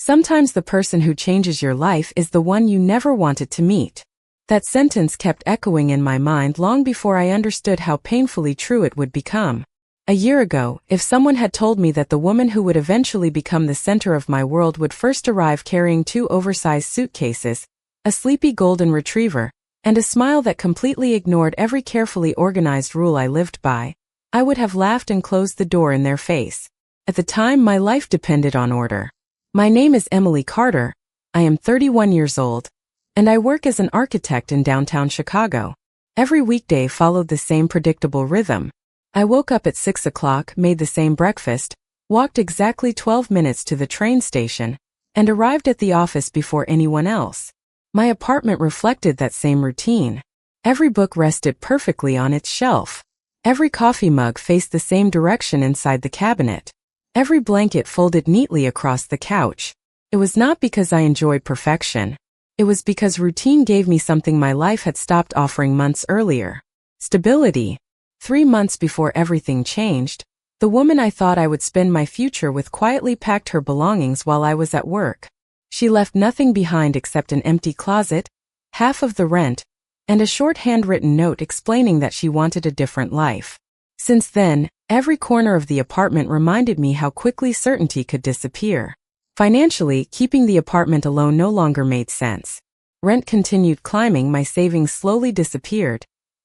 Sometimes the person who changes your life is the one you never wanted to meet. That sentence kept echoing in my mind long before I understood how painfully true it would become. A year ago, if someone had told me that the woman who would eventually become the center of my world would first arrive carrying 2 oversized suitcases, a sleepy golden retriever, and a smile that completely ignored every carefully organized rule I lived by, I would have laughed and closed the door in their face. At the time, my life depended on order. My name is Emily Carter, I am 31 years old, and I work as an architect in downtown Chicago. Every weekday followed the same predictable rhythm. I woke up at 6 o'clock, made the same breakfast, walked exactly 12 minutes to the train station, and arrived at the office before anyone else. My apartment reflected that same routine. Every book rested perfectly on its shelf. Every coffee mug faced the same direction inside the cabinet. Every blanket folded neatly across the couch. It was not because I enjoyed perfection. It was because routine gave me something my life had stopped offering months earlier. Stability. 3 months before everything changed, the woman I thought I would spend my future with quietly packed her belongings while I was at work. She left nothing behind except an empty closet, half of the rent, and a short handwritten note explaining that she wanted a different life. Since then, every corner of the apartment reminded me how quickly certainty could disappear. Financially, keeping the apartment alone no longer made sense. Rent continued climbing, my savings slowly disappeared,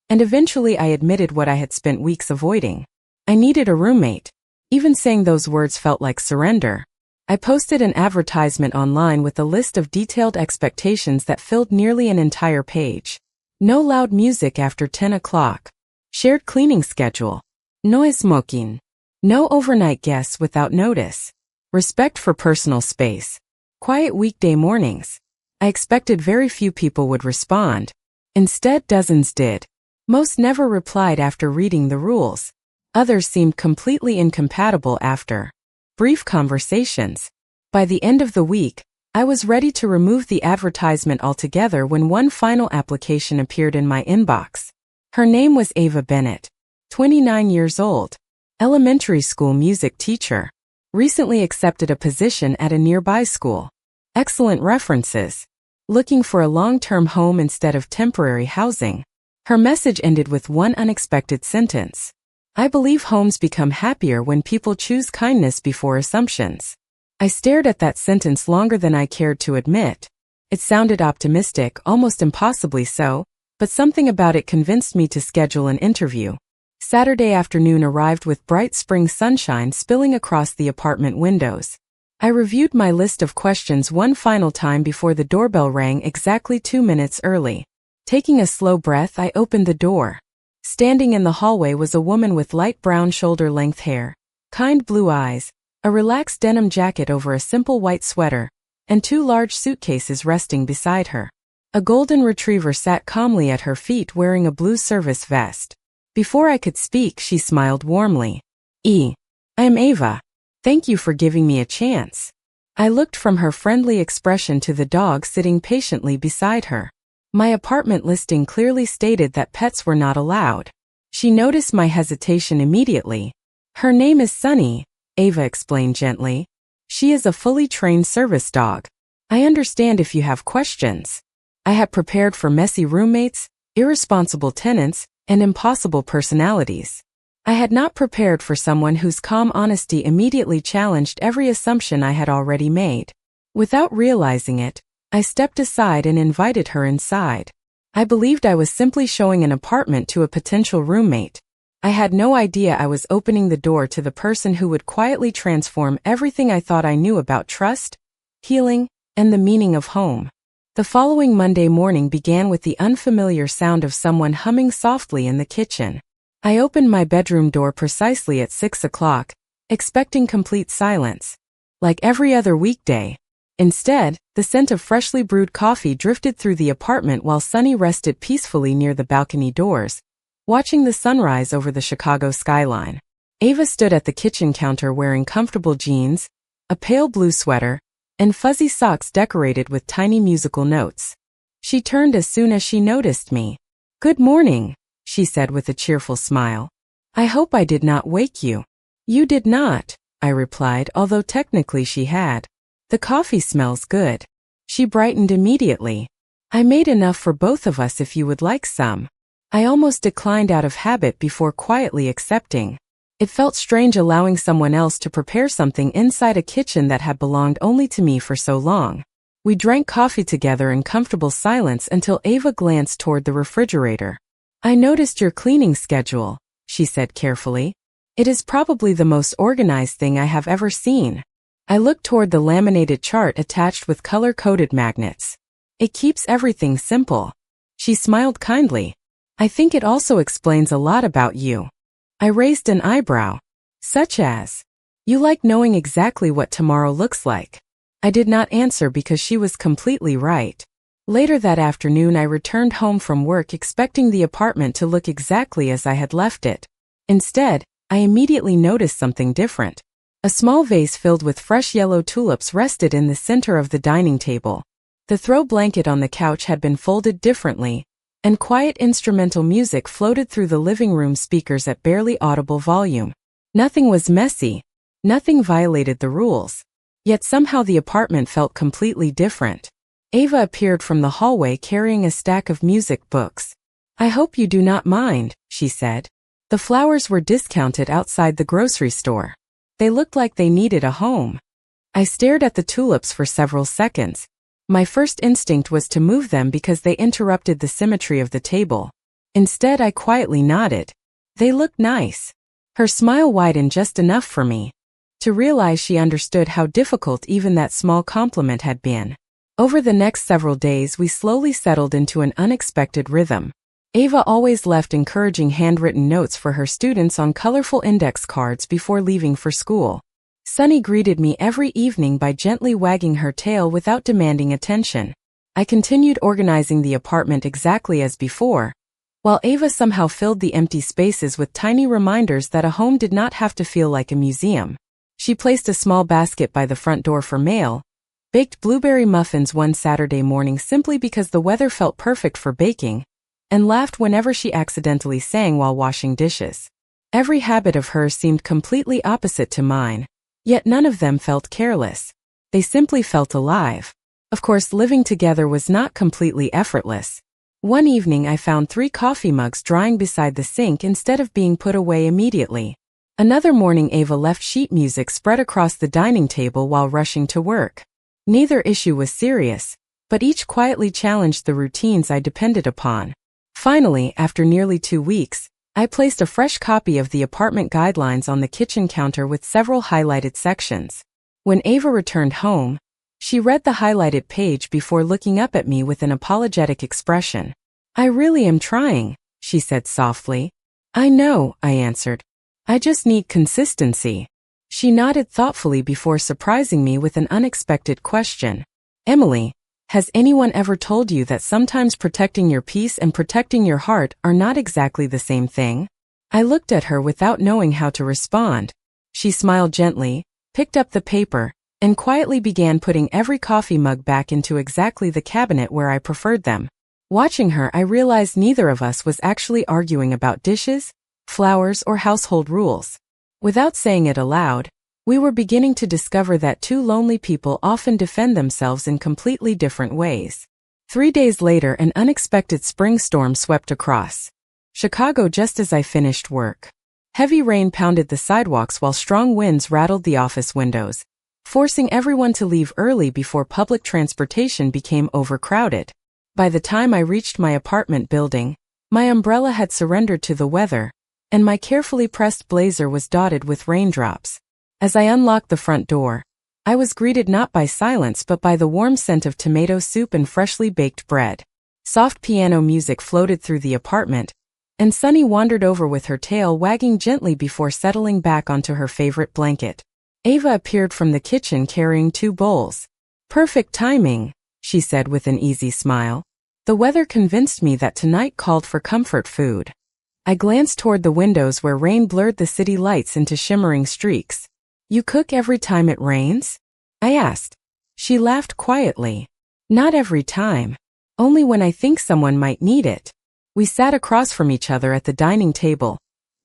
and eventually I admitted what I had spent weeks avoiding. I needed a roommate. Even saying those words felt like surrender. I posted an advertisement online with a list of detailed expectations that filled nearly an entire page. No loud music after 10 o'clock. Shared cleaning schedule. No smoking. No overnight guests without notice. Respect for personal space. Quiet weekday mornings. I expected very few people would respond. Instead, dozens did. Most never replied after reading the rules. Others seemed completely incompatible after brief conversations. By the end of the week, I was ready to remove the advertisement altogether when one final application appeared in my inbox. Her name was Ava Bennett, 29 years old, elementary school music teacher, recently accepted a position at a nearby school. Excellent references. Looking for a long-term home instead of temporary housing. Her message ended with one unexpected sentence. I believe homes become happier when people choose kindness before assumptions. I stared at that sentence longer than I cared to admit. It sounded optimistic, almost impossibly so, but something about it convinced me to schedule an interview. Saturday afternoon arrived with bright spring sunshine spilling across the apartment windows. I reviewed my list of questions one final time before the doorbell rang exactly 2 minutes early. Taking a slow breath, I opened the door. Standing in the hallway was a woman with light brown shoulder-length hair, kind blue eyes, a relaxed denim jacket over a simple white sweater, and 2 large suitcases resting beside her. A golden retriever sat calmly at her feet wearing a blue service vest. Before I could speak, she smiled warmly. I am Ava. Thank you for giving me a chance. I looked from her friendly expression to the dog sitting patiently beside her. My apartment listing clearly stated that pets were not allowed. She noticed my hesitation immediately. Her name is Sunny, Ava explained gently. She is a fully trained service dog. I understand if you have questions. I had prepared for messy roommates, irresponsible tenants, and impossible personalities. I had not prepared for someone whose calm honesty immediately challenged every assumption I had already made. Without realizing it, I stepped aside and invited her inside. I believed I was simply showing an apartment to a potential roommate. I had no idea I was opening the door to the person who would quietly transform everything I thought I knew about trust, healing, and the meaning of home. The following Monday morning began with the unfamiliar sound of someone humming softly in the kitchen. I opened my bedroom door precisely at 6 o'clock, expecting complete silence. Like every other weekday. Instead, the scent of freshly brewed coffee drifted through the apartment while Sunny rested peacefully near the balcony doors, watching the sunrise over the Chicago skyline. Ava stood at the kitchen counter wearing comfortable jeans, a pale blue sweater, and fuzzy socks decorated with tiny musical notes. She turned as soon as she noticed me. "Good morning," she said with a cheerful smile. "I hope I did not wake you." "You did not," I replied, although technically she had. The coffee smells good. She brightened immediately. I made enough for both of us if you would like some. I almost declined out of habit before quietly accepting. It felt strange allowing someone else to prepare something inside a kitchen that had belonged only to me for so long. We drank coffee together in comfortable silence until Ava glanced toward the refrigerator. I noticed your cleaning schedule, she said carefully. It is probably the most organized thing I have ever seen. I looked toward the laminated chart attached with color-coded magnets. It keeps everything simple. She smiled kindly. I think it also explains a lot about you. I raised an eyebrow. Such as? You like knowing exactly what tomorrow looks like. I did not answer because she was completely right. Later that afternoon I returned home from work expecting the apartment to look exactly as I had left it. Instead, I immediately noticed something different. A small vase filled with fresh yellow tulips rested in the center of the dining table. The throw blanket on the couch had been folded differently, and quiet instrumental music floated through the living room speakers at barely audible volume. Nothing was messy. Nothing violated the rules. Yet somehow the apartment felt completely different. Ava appeared from the hallway carrying a stack of music books. I hope you do not mind, she said. The flowers were discounted outside the grocery store. They looked like they needed a home. I stared at the tulips for several seconds. My first instinct was to move them because they interrupted the symmetry of the table. Instead, I quietly nodded. They looked nice. Her smile widened just enough for me to realize she understood how difficult even that small compliment had been. Over the next several days, we slowly settled into an unexpected rhythm. Ava always left encouraging handwritten notes for her students on colorful index cards before leaving for school. Sunny greeted me every evening by gently wagging her tail without demanding attention. I continued organizing the apartment exactly as before, while Ava somehow filled the empty spaces with tiny reminders that a home did not have to feel like a museum. She placed a small basket by the front door for mail, baked blueberry muffins one Saturday morning simply because the weather felt perfect for baking, and laughed whenever she accidentally sang while washing dishes. Every habit of hers seemed completely opposite to mine, yet none of them felt careless. They simply felt alive. Of course, living together was not completely effortless. One evening I found 3 coffee mugs drying beside the sink instead of being put away immediately. Another morning Ava left sheet music spread across the dining table while rushing to work. Neither issue was serious, but each quietly challenged the routines I depended upon. Finally, after nearly 2 weeks, I placed a fresh copy of the apartment guidelines on the kitchen counter with several highlighted sections. When Ava returned home, she read the highlighted page before looking up at me with an apologetic expression. I really am trying, she said softly. I know, I answered. I just need consistency. She nodded thoughtfully before surprising me with an unexpected question. Emily, has anyone ever told you that sometimes protecting your peace and protecting your heart are not exactly the same thing? I looked at her without knowing how to respond. She smiled gently, picked up the paper, and quietly began putting every coffee mug back into exactly the cabinet where I preferred them. Watching her, I realized neither of us was actually arguing about dishes, flowers, or household rules. Without saying it aloud, we were beginning to discover that 2 lonely people often defend themselves in completely different ways. 3 days later, an unexpected spring storm swept across Chicago just as I finished work. Heavy rain pounded the sidewalks while strong winds rattled the office windows, forcing everyone to leave early before public transportation became overcrowded. By the time I reached my apartment building, my umbrella had surrendered to the weather, and my carefully pressed blazer was dotted with raindrops. As I unlocked the front door, I was greeted not by silence but by the warm scent of tomato soup and freshly baked bread. Soft piano music floated through the apartment, and Sunny wandered over with her tail wagging gently before settling back onto her favorite blanket. Ava appeared from the kitchen carrying 2 bowls. Perfect timing, she said with an easy smile. The weather convinced me that tonight called for comfort food. I glanced toward the windows where rain blurred the city lights into shimmering streaks. You cook every time it rains? I asked. She laughed quietly. Not every time. Only when I think someone might need it. We sat across from each other at the dining table,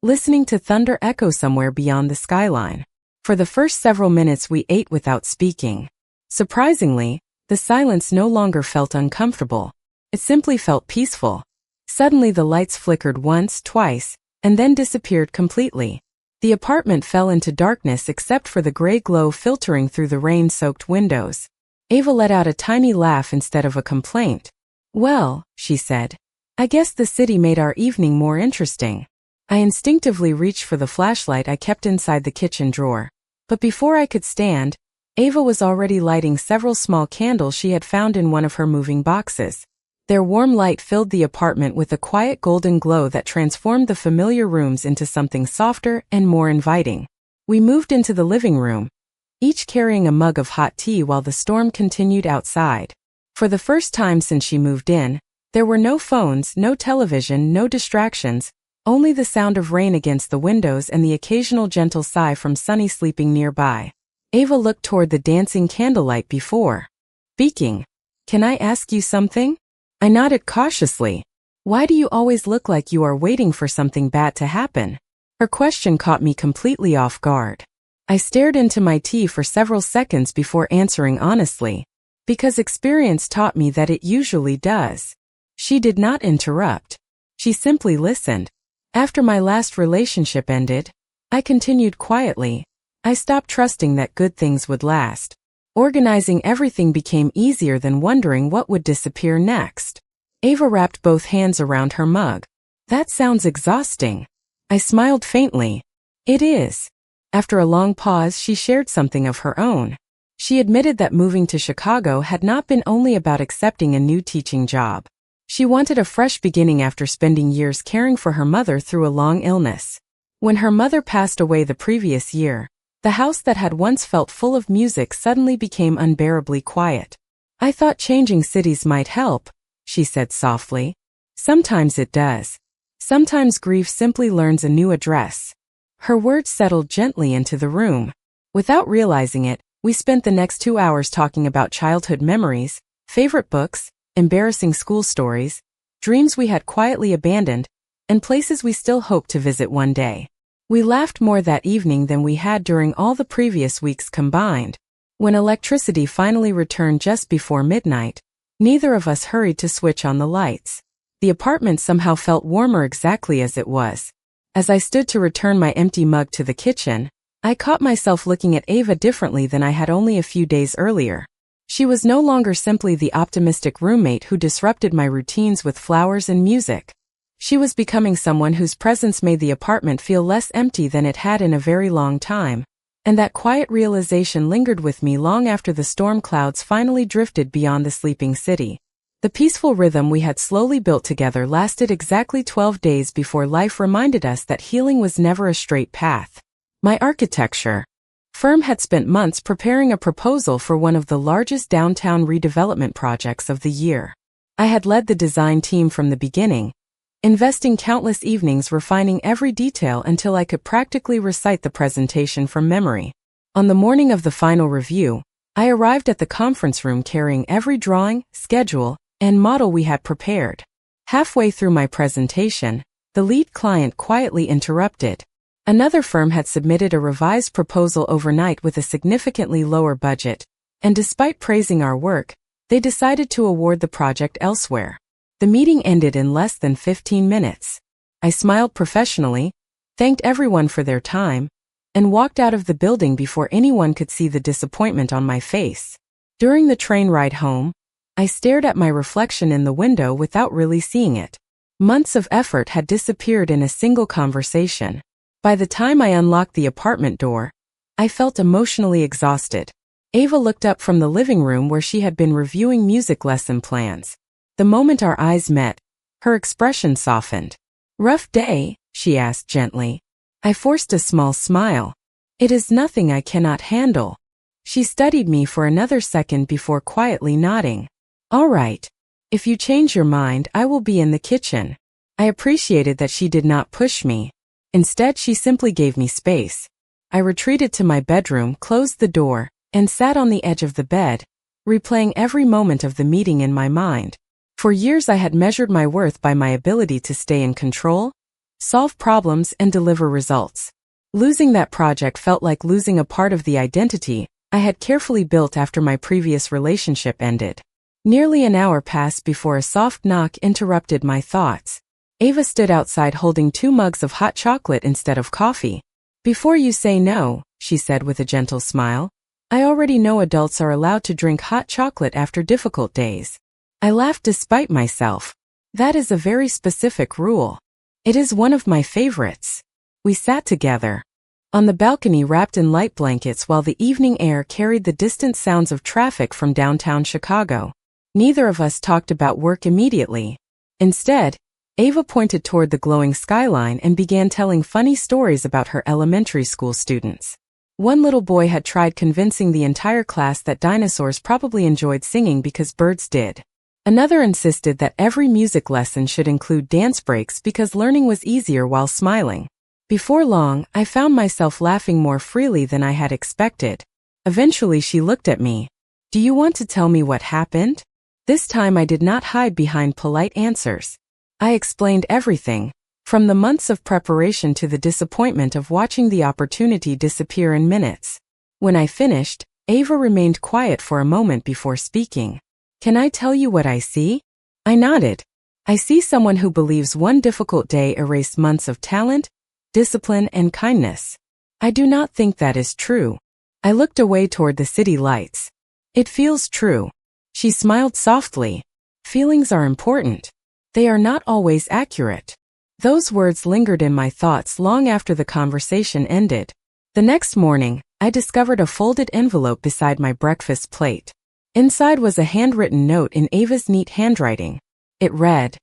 listening to thunder echo somewhere beyond the skyline. For the first several minutes we ate without speaking. Surprisingly, the silence no longer felt uncomfortable. It simply felt peaceful. Suddenly the lights flickered once, twice, and then disappeared completely. The apartment fell into darkness except for the gray glow filtering through the rain-soaked windows. Ava let out a tiny laugh instead of a complaint. "Well," she said, "I guess the city made our evening more interesting." I instinctively reached for the flashlight I kept inside the kitchen drawer. But before I could stand, Ava was already lighting several small candles she had found in one of her moving boxes. Their warm light filled the apartment with a quiet golden glow that transformed the familiar rooms into something softer and more inviting. We moved into the living room, each carrying a mug of hot tea while the storm continued outside. For the first time since she moved in, there were no phones, no television, no distractions, only the sound of rain against the windows and the occasional gentle sigh from Sunny sleeping nearby. Ava looked toward the dancing candlelight before speaking. "Can I ask you something?" I nodded cautiously. "Why do you always look like you are waiting for something bad to happen?" Her question caught me completely off guard. I stared into my tea for several seconds before answering honestly. "Because experience taught me that it usually does." She did not interrupt. She simply listened. "After my last relationship ended," I continued quietly, "I stopped trusting that good things would last. Organizing everything became easier than wondering what would disappear next." Ava wrapped both hands around her mug. "That sounds exhausting." I smiled faintly. "It is." After a long pause, she shared something of her own. She admitted that moving to Chicago had not been only about accepting a new teaching job. She wanted a fresh beginning after spending years caring for her mother through a long illness. When her mother passed away the previous year, the house that had once felt full of music suddenly became unbearably quiet. "I thought changing cities might help," she said softly. "Sometimes it does. Sometimes grief simply learns a new address." Her words settled gently into the room. Without realizing it, we spent the next 2 hours talking about childhood memories, favorite books, embarrassing school stories, dreams we had quietly abandoned, and places we still hope to visit one day. We laughed more that evening than we had during all the previous weeks combined. When electricity finally returned just before midnight, neither of us hurried to switch on the lights. The apartment somehow felt warmer exactly as it was. As I stood to return my empty mug to the kitchen, I caught myself looking at Ava differently than I had only a few days earlier. She was no longer simply the optimistic roommate who disrupted my routines with flowers and music. She was becoming someone whose presence made the apartment feel less empty than it had in a very long time, and that quiet realization lingered with me long after the storm clouds finally drifted beyond the sleeping city. The peaceful rhythm we had slowly built together lasted exactly 12 days before life reminded us that healing was never a straight path. My architecture firm had spent months preparing a proposal for one of the largest downtown redevelopment projects of the year. I had led the design team from the beginning, investing countless evenings refining every detail until I could practically recite the presentation from memory. On the morning of the final review, I arrived at the conference room carrying every drawing, schedule, and model we had prepared. Halfway through my presentation, the lead client quietly interrupted. Another firm had submitted a revised proposal overnight with a significantly lower budget, and despite praising our work, they decided to award the project elsewhere. The meeting ended in less than 15 minutes. I smiled professionally, thanked everyone for their time, and walked out of the building before anyone could see the disappointment on my face. During the train ride home, I stared at my reflection in the window without really seeing it. Months of effort had disappeared in a single conversation. By the time I unlocked the apartment door, I felt emotionally exhausted. Ava looked up from the living room where she had been reviewing music lesson plans. The moment our eyes met, her expression softened. "Rough day?" she asked gently. I forced a small smile. "It is nothing I cannot handle." She studied me for another second before quietly nodding. "All right. If you change your mind, I will be in the kitchen." I appreciated that she did not push me. Instead, she simply gave me space. I retreated to my bedroom, closed the door, and sat on the edge of the bed, replaying every moment of the meeting in my mind. For years I had measured my worth by my ability to stay in control, solve problems, and deliver results. Losing that project felt like losing a part of the identity I had carefully built after my previous relationship ended. Nearly an hour passed before a soft knock interrupted my thoughts. Ava stood outside holding 2 mugs of hot chocolate instead of coffee. "Before you say no," she said with a gentle smile, "I already know adults are allowed to drink hot chocolate after difficult days." I laughed despite myself. That is a very specific rule. It is one of my favorites. We sat together on the balcony wrapped in light blankets while the evening air carried the distant sounds of traffic from downtown Chicago. Neither of us talked about work immediately. Instead, Ava pointed toward the glowing skyline and began telling funny stories about her elementary school students. One little boy had tried convincing the entire class that dinosaurs probably enjoyed singing because birds did. Another insisted that every music lesson should include dance breaks because learning was easier while smiling. Before long, I found myself laughing more freely than I had expected. Eventually she looked at me. "Do you want to tell me what happened?" This time I did not hide behind polite answers. I explained everything, from the months of preparation to the disappointment of watching the opportunity disappear in minutes. When I finished, Ava remained quiet for a moment before speaking. "Can I tell you what I see?" I nodded. "I see someone who believes one difficult day erased months of talent, discipline, and kindness. I do not think that is true." I looked away toward the city lights. "It feels true." She smiled softly. "Feelings are important. They are not always accurate." Those words lingered in my thoughts long after the conversation ended. The next morning, I discovered a folded envelope beside my breakfast plate. Inside was a handwritten note in Ava's neat handwriting. It read,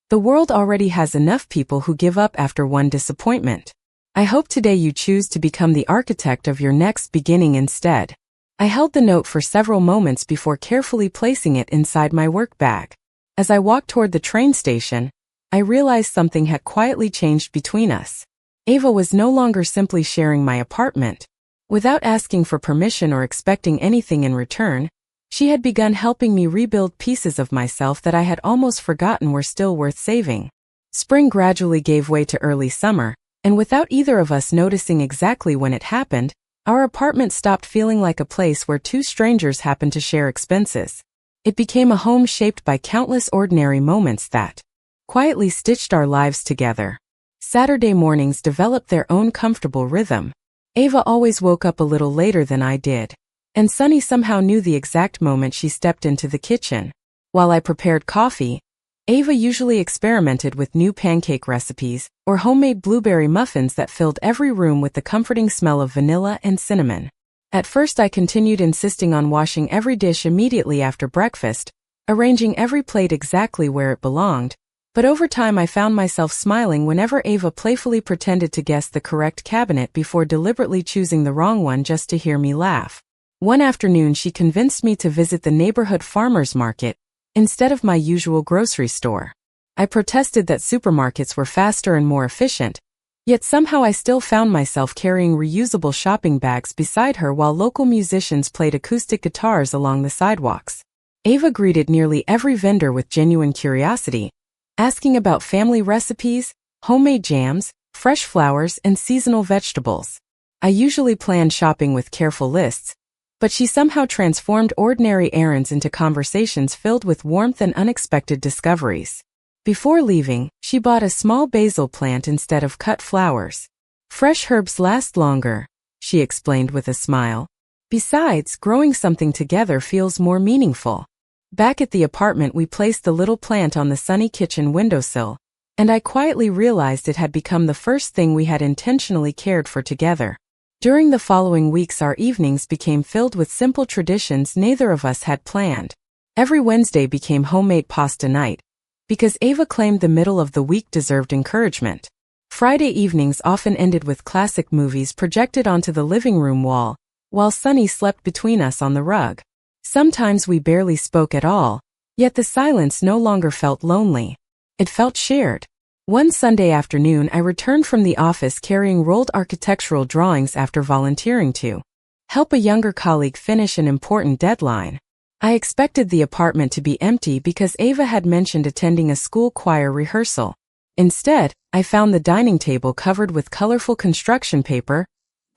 "The world already has enough people who give up after one disappointment. I hope today you choose to become the architect of your next beginning instead." I held the note for several moments before carefully placing it inside my work bag. As I walked toward the train station, I realized something had quietly changed between us. Ava was no longer simply sharing my apartment. Without asking for permission or expecting anything in return, she had begun helping me rebuild pieces of myself that I had almost forgotten were still worth saving. Spring gradually gave way to early summer, and without either of us noticing exactly when it happened, our apartment stopped feeling like a place where 2 strangers happened to share expenses. It became a home shaped by countless ordinary moments that quietly stitched our lives together. Saturday mornings developed their own comfortable rhythm. Ava always woke up a little later than I did, and Sunny somehow knew the exact moment she stepped into the kitchen. While I prepared coffee, Ava usually experimented with new pancake recipes or homemade blueberry muffins that filled every room with the comforting smell of vanilla and cinnamon. At first I continued insisting on washing every dish immediately after breakfast, arranging every plate exactly where it belonged, but over time I found myself smiling whenever Ava playfully pretended to guess the correct cabinet before deliberately choosing the wrong one just to hear me laugh. One afternoon she convinced me to visit the neighborhood farmer's market instead of my usual grocery store. I protested that supermarkets were faster and more efficient, yet somehow I still found myself carrying reusable shopping bags beside her while local musicians played acoustic guitars along the sidewalks. Ava greeted nearly every vendor with genuine curiosity, asking about family recipes, homemade jams, fresh flowers, and seasonal vegetables. I usually planned shopping with careful lists, but she somehow transformed ordinary errands into conversations filled with warmth and unexpected discoveries. Before leaving, she bought a small basil plant instead of cut flowers. "Fresh herbs last longer," she explained with a smile. "Besides, growing something together feels more meaningful." Back at the apartment we placed the little plant on the sunny kitchen windowsill, and I quietly realized it had become the first thing we had intentionally cared for together. During the following weeks our evenings became filled with simple traditions neither of us had planned. Every Wednesday became homemade pasta night, because Ava claimed the middle of the week deserved encouragement. Friday evenings often ended with classic movies projected onto the living room wall, while Sunny slept between us on the rug. Sometimes we barely spoke at all, yet the silence no longer felt lonely. It felt shared. One Sunday afternoon I returned from the office carrying rolled architectural drawings after volunteering to help a younger colleague finish an important deadline. I expected the apartment to be empty because Ava had mentioned attending a school choir rehearsal. Instead, I found the dining table covered with colorful construction paper,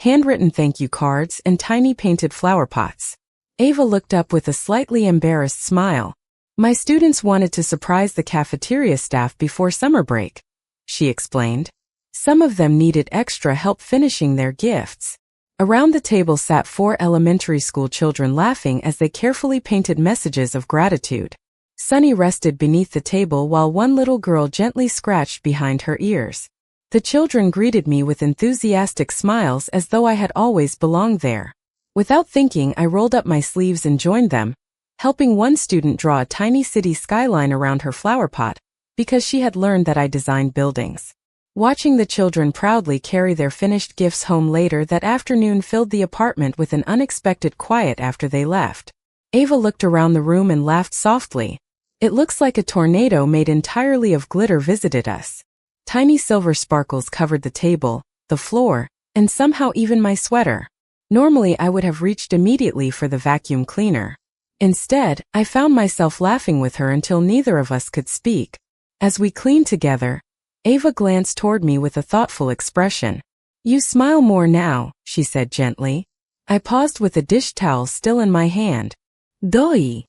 handwritten thank you cards, and tiny painted flower pots. Ava looked up with a slightly embarrassed smile. My students wanted to surprise the cafeteria staff before summer break, she explained. Some of them needed extra help finishing their gifts. Around the table sat 4 elementary school children laughing as they carefully painted messages of gratitude. Sunny rested beneath the table while one little girl gently scratched behind her ears. The children greeted me with enthusiastic smiles as though I had always belonged there. Without thinking, I rolled up my sleeves and joined them, helping one student draw a tiny city skyline around her flower pot, because she had learned that I designed buildings. Watching the children proudly carry their finished gifts home later that afternoon filled the apartment with an unexpected quiet after they left. Ava looked around the room and laughed softly. It looks like a tornado made entirely of glitter visited us. Tiny silver sparkles covered the table, the floor, and somehow even my sweater. Normally I would have reached immediately for the vacuum cleaner. Instead, I found myself laughing with her until neither of us could speak. As we cleaned together, Ava glanced toward me with a thoughtful expression. You smile more now, she said gently. I paused with a dish towel still in my hand. Doi.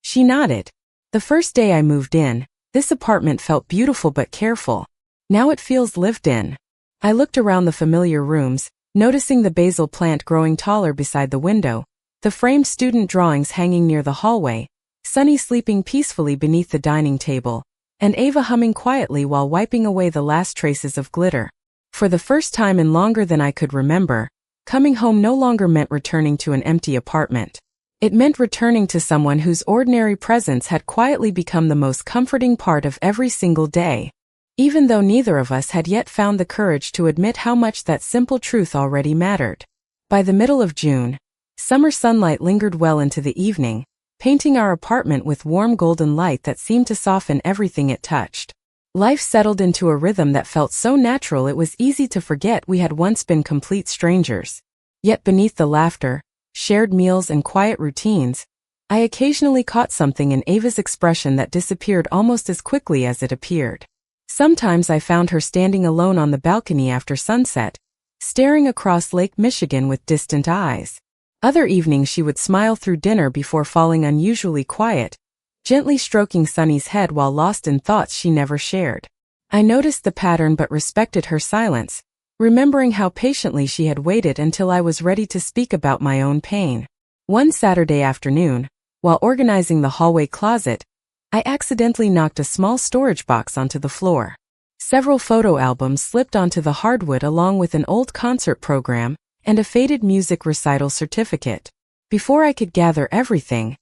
She nodded. The first day I moved in, this apartment felt beautiful but careful. Now it feels lived in. I looked around the familiar rooms, noticing the basil plant growing taller beside the window, the framed student drawings hanging near the hallway, Sunny sleeping peacefully beneath the dining table, and Ava humming quietly while wiping away the last traces of glitter. For the first time in longer than I could remember, coming home no longer meant returning to an empty apartment. It meant returning to someone whose ordinary presence had quietly become the most comforting part of every single day. Even though neither of us had yet found the courage to admit how much that simple truth already mattered. By the middle of June, summer sunlight lingered well into the evening, painting our apartment with warm golden light that seemed to soften everything it touched. Life settled into a rhythm that felt so natural it was easy to forget we had once been complete strangers. Yet beneath the laughter, shared meals and quiet routines, I occasionally caught something in Ava's expression that disappeared almost as quickly as it appeared. Sometimes I found her standing alone on the balcony after sunset, staring across Lake Michigan with distant eyes. Other evenings she would smile through dinner before falling unusually quiet, gently stroking Sunny's head while lost in thoughts she never shared. I noticed the pattern but respected her silence, remembering how patiently she had waited until I was ready to speak about my own pain. One Saturday afternoon, while organizing the hallway closet, I accidentally knocked a small storage box onto the floor. Several photo albums slipped onto the hardwood along with an old concert program and a faded music recital certificate. Before I could gather everything,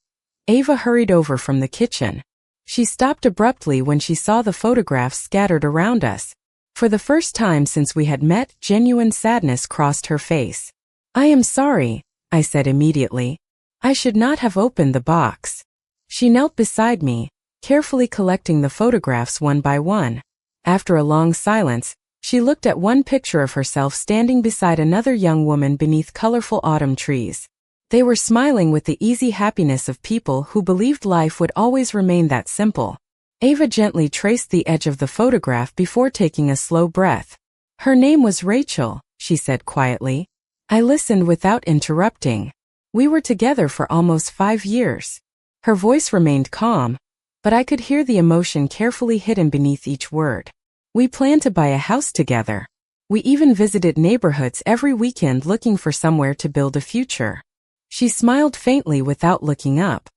Ava hurried over from the kitchen. She stopped abruptly when she saw the photographs scattered around us. For the first time since we had met, genuine sadness crossed her face. I am sorry, I said immediately. I should not have opened the box. She knelt beside me, carefully collecting the photographs one by one. After a long silence, she looked at one picture of herself standing beside another young woman beneath colorful autumn trees. They were smiling with the easy happiness of people who believed life would always remain that simple. Ava gently traced the edge of the photograph before taking a slow breath. Her name was Rachel, she said quietly. I listened without interrupting. We were together for almost 5 years. Her voice remained calm, but I could hear the emotion carefully hidden beneath each word. We planned to buy a house together. We even visited neighborhoods every weekend looking for somewhere to build a future. She smiled faintly without looking up.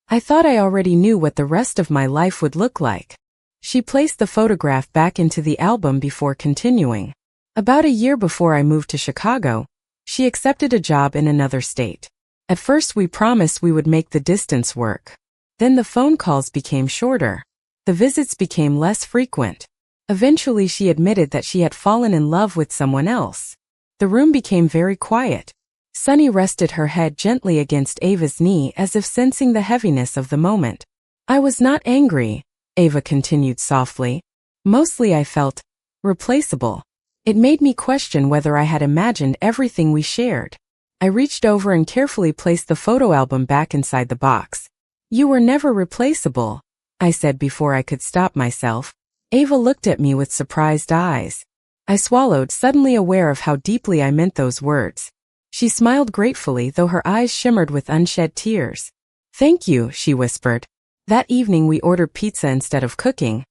I thought I already knew what the rest of my life would look like. She placed the photograph back into the album before continuing. About a year before I moved to Chicago, she accepted a job in another state. At first we promised we would make the distance work. Then the phone calls became shorter. The visits became less frequent. Eventually she admitted that she had fallen in love with someone else. The room became very quiet. Sunny rested her head gently against Ava's knee as if sensing the heaviness of the moment. I was not angry, Ava continued softly. Mostly I felt replaceable. It made me question whether I had imagined everything we shared. I reached over and carefully placed the photo album back inside the box. You were never replaceable, I said before I could stop myself. Ava looked at me with surprised eyes. I swallowed, suddenly aware of how deeply I meant those words. She smiled gratefully, though her eyes shimmered with unshed tears. "Thank you," she whispered. That evening we ordered pizza instead of cooking,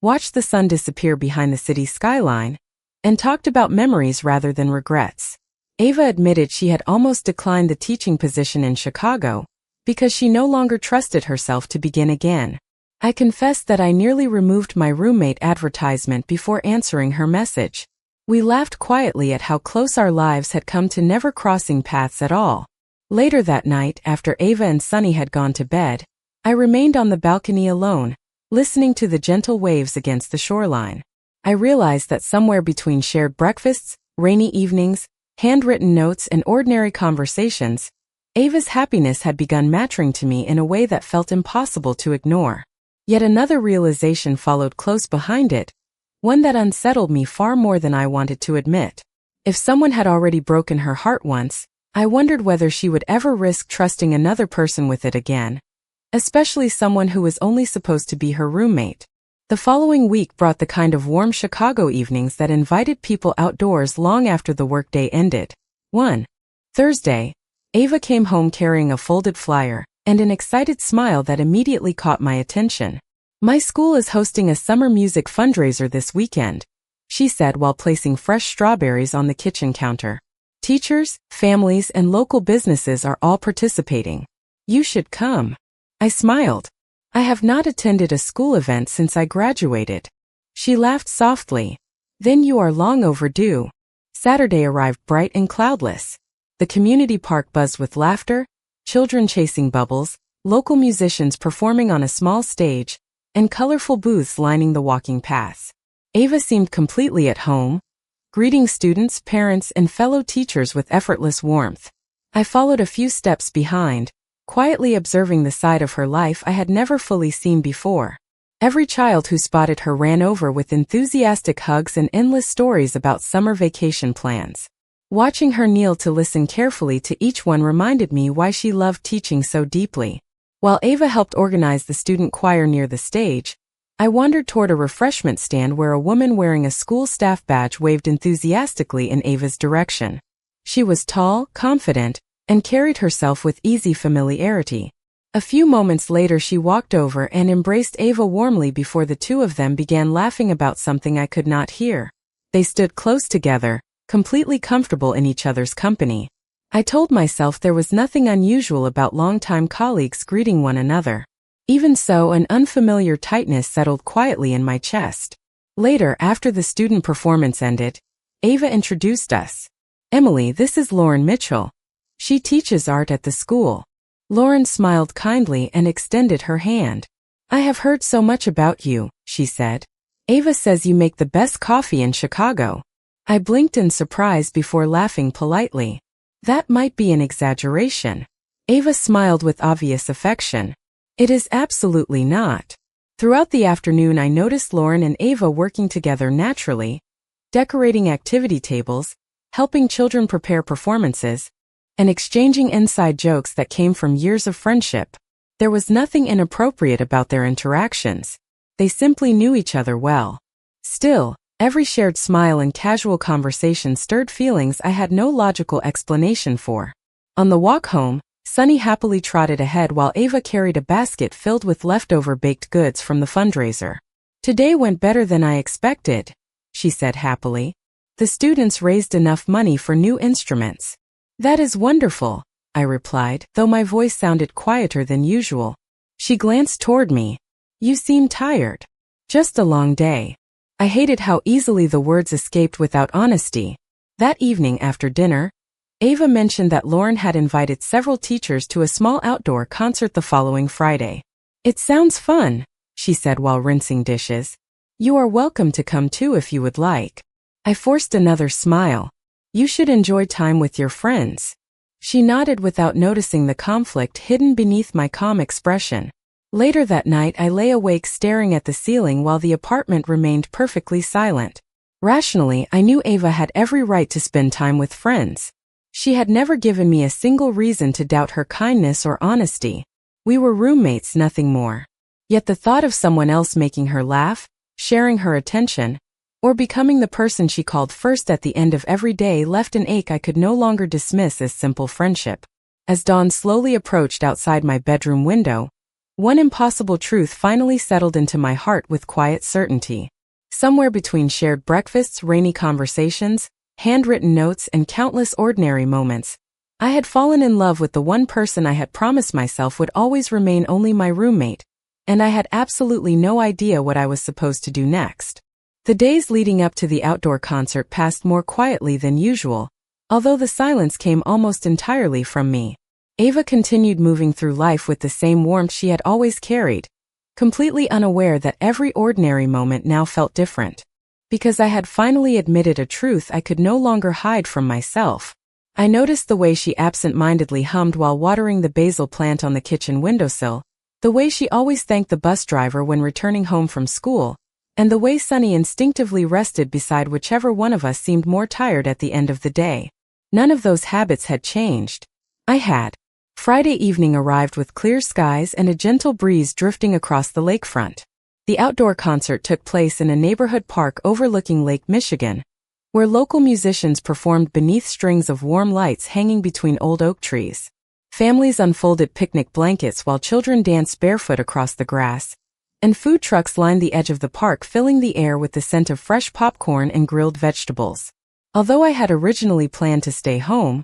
watched the sun disappear behind the city skyline, and talked about memories rather than regrets. Ava admitted she had almost declined the teaching position in Chicago because she no longer trusted herself to begin again. I confessed that I nearly removed my roommate advertisement before answering her message. We laughed quietly at how close our lives had come to never crossing paths at all. Later that night, after Ava and Sunny had gone to bed, I remained on the balcony alone, listening to the gentle waves against the shoreline. I realized that somewhere between shared breakfasts, rainy evenings, handwritten notes, and ordinary conversations, Ava's happiness had begun mattering to me in a way that felt impossible to ignore. Yet another realization followed close behind it, one that unsettled me far more than I wanted to admit. If someone had already broken her heart once, I wondered whether she would ever risk trusting another person with it again, especially someone who was only supposed to be her roommate. The following week brought the kind of warm Chicago evenings that invited people outdoors long after the workday ended. One Thursday, Ava came home carrying a folded flyer and an excited smile that immediately caught my attention. "My school is hosting a summer music fundraiser this weekend," she said while placing fresh strawberries on the kitchen counter. "Teachers, families, and local businesses are all participating. You should come." I smiled. "I have not attended a school event since I graduated." She laughed softly. "Then you are long overdue." Saturday arrived bright and cloudless. The community park buzzed with laughter, children chasing bubbles, local musicians performing on a small stage, and colorful booths lining the walking paths. Ava seemed completely at home, greeting students, parents, and fellow teachers with effortless warmth. I followed a few steps behind, quietly observing the side of her life I had never fully seen before. Every child who spotted her ran over with enthusiastic hugs and endless stories about summer vacation plans. Watching her kneel to listen carefully to each one reminded me why she loved teaching so deeply. While Ava helped organize the student choir near the stage, I wandered toward a refreshment stand where a woman wearing a school staff badge waved enthusiastically in Ava's direction. She was tall, confident, and carried herself with easy familiarity. A few moments later she walked over and embraced Ava warmly before the two of them began laughing about something I could not hear. They stood close together, completely comfortable in each other's company. I told myself there was nothing unusual about longtime colleagues greeting one another. Even so, an unfamiliar tightness settled quietly in my chest. Later, after the student performance ended, Ava introduced us. "Emily, this is Lauren Mitchell. She teaches art at the school." Lauren smiled kindly and extended her hand. "I have heard so much about you," she said. "Ava says you make the best coffee in Chicago." I blinked in surprise before laughing politely. "That might be an exaggeration." Ava smiled with obvious affection. "It is absolutely not." Throughout the afternoon I noticed Lauren and Ava working together naturally, decorating activity tables, helping children prepare performances, and exchanging inside jokes that came from years of friendship. There was nothing inappropriate about their interactions. They simply knew each other well. Still, every shared smile and casual conversation stirred feelings I had no logical explanation for. On the walk home, Sunny happily trotted ahead while Ava carried a basket filled with leftover baked goods from the fundraiser. "Today went better than I expected," she said happily. "The students raised enough money for new instruments." "That is wonderful," I replied, though my voice sounded quieter than usual. She glanced toward me. "You seem tired." "Just a long day." I hated how easily the words escaped without honesty. That evening after dinner, Ava mentioned that Lauren had invited several teachers to a small outdoor concert the following Friday. "It sounds fun," she said while rinsing dishes. "You are welcome to come too if you would like." I forced another smile. "You should enjoy time with your friends." She nodded without noticing the conflict hidden beneath my calm expression. Later that night I lay awake staring at the ceiling while the apartment remained perfectly silent. Rationally, I knew Ava had every right to spend time with friends. She had never given me a single reason to doubt her kindness or honesty. We were roommates, nothing more. Yet the thought of someone else making her laugh, sharing her attention, or becoming the person she called first at the end of every day left an ache I could no longer dismiss as simple friendship. As dawn slowly approached outside my bedroom window, one impossible truth finally settled into my heart with quiet certainty. Somewhere between shared breakfasts, rainy conversations, handwritten notes, and countless ordinary moments, I had fallen in love with the one person I had promised myself would always remain only my roommate, and I had absolutely no idea what I was supposed to do next. The days leading up to the outdoor concert passed more quietly than usual, although the silence came almost entirely from me. Ava continued moving through life with the same warmth she had always carried, completely unaware that every ordinary moment now felt different. Because I had finally admitted a truth I could no longer hide from myself. I noticed the way she absent-mindedly hummed while watering the basil plant on the kitchen windowsill, the way she always thanked the bus driver when returning home from school, and the way Sunny instinctively rested beside whichever one of us seemed more tired at the end of the day. None of those habits had changed. I had. Friday evening arrived with clear skies and a gentle breeze drifting across the lakefront. The outdoor concert took place in a neighborhood park overlooking Lake Michigan, where local musicians performed beneath strings of warm lights hanging between old oak trees. Families unfolded picnic blankets while children danced barefoot across the grass, and food trucks lined the edge of the park, filling the air with the scent of fresh popcorn and grilled vegetables. Although I had originally planned to stay home,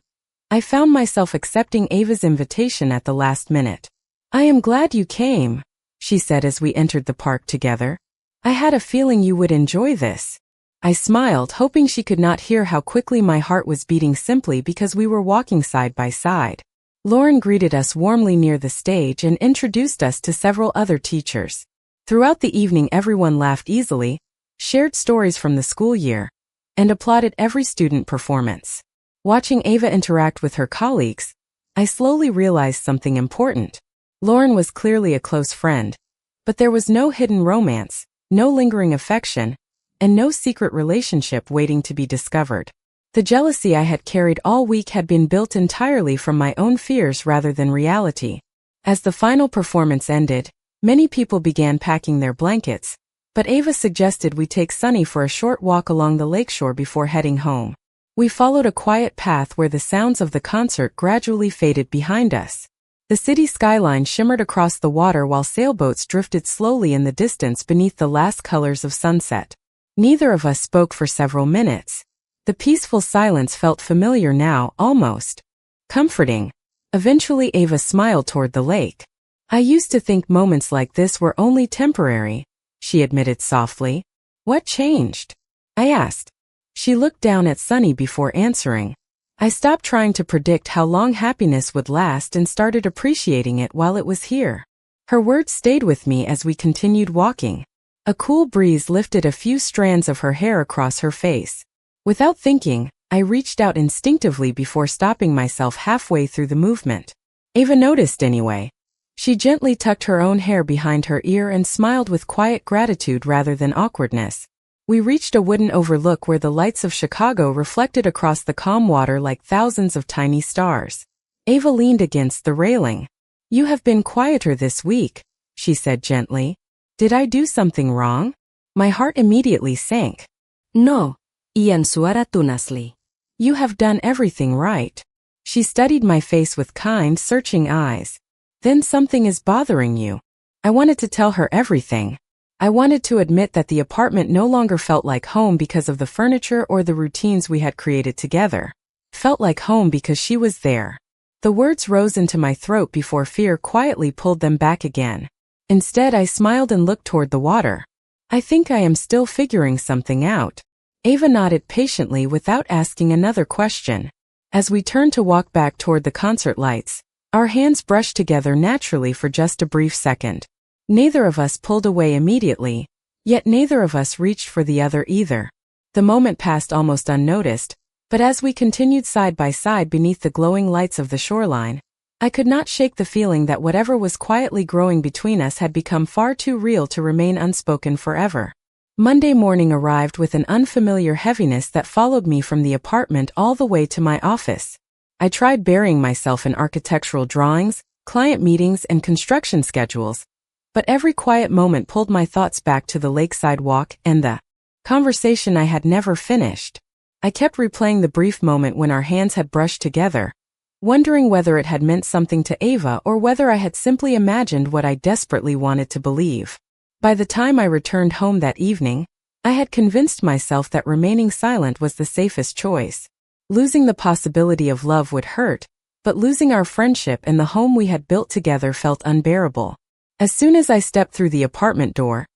I found myself accepting Ava's invitation at the last minute. "I am glad you came," she said as we entered the park together. "I had a feeling you would enjoy this." I smiled, hoping she could not hear how quickly my heart was beating simply because we were walking side by side. Lauren greeted us warmly near the stage and introduced us to several other teachers. Throughout the evening everyone laughed easily, shared stories from the school year, and applauded every student performance. Watching Ava interact with her colleagues, I slowly realized something important. Lauren was clearly a close friend, but there was no hidden romance, no lingering affection, and no secret relationship waiting to be discovered. The jealousy I had carried all week had been built entirely from my own fears rather than reality. As the final performance ended, many people began packing their blankets, but Ava suggested we take Sunny for a short walk along the lakeshore before heading home. We followed a quiet path where the sounds of the concert gradually faded behind us. The city skyline shimmered across the water while sailboats drifted slowly in the distance beneath the last colors of sunset. Neither of us spoke for several minutes. The peaceful silence felt familiar now, almost comforting. Eventually Ava smiled toward the lake. "I used to think moments like this were only temporary," she admitted softly. "What changed?" I asked. She looked down at Sunny before answering. "I stopped trying to predict how long happiness would last and started appreciating it while it was here." Her words stayed with me as we continued walking. A cool breeze lifted a few strands of her hair across her face. Without thinking, I reached out instinctively before stopping myself halfway through the movement. Ava noticed anyway. She gently tucked her own hair behind her ear and smiled with quiet gratitude rather than awkwardness. We reached a wooden overlook where the lights of Chicago reflected across the calm water like thousands of tiny stars. Ava leaned against the railing. "You have been quieter this week," she said gently. "Did I do something wrong?" My heart immediately sank. "No," Ian suara tunasli. "You have done everything right." She studied my face with kind, searching eyes. "Then something is bothering you." I wanted to tell her everything. I wanted to admit that the apartment no longer felt like home because of the furniture or the routines we had created together. It felt like home because she was there. The words rose into my throat before fear quietly pulled them back again. Instead, I smiled and looked toward the water. "I think I am still figuring something out." Ava nodded patiently without asking another question. As we turned to walk back toward the concert lights, our hands brushed together naturally for just a brief second. Neither of us pulled away immediately, yet neither of us reached for the other either. The moment passed almost unnoticed, but as we continued side by side beneath the glowing lights of the shoreline, I could not shake the feeling that whatever was quietly growing between us had become far too real to remain unspoken forever. Monday morning arrived with an unfamiliar heaviness that followed me from the apartment all the way to my office. I tried burying myself in architectural drawings, client meetings, and construction schedules, but every quiet moment pulled my thoughts back to the lakeside walk and the Conversation I had never finished. I kept replaying the brief moment when our hands had brushed together, wondering whether it had meant something to Ava or whether I had simply imagined what I desperately wanted to believe. By the time I returned home that evening, I had convinced myself that remaining silent was the safest choice. Losing the possibility of love would hurt, but losing our friendship and the home we had built together felt unbearable. As soon as I stepped through the apartment door,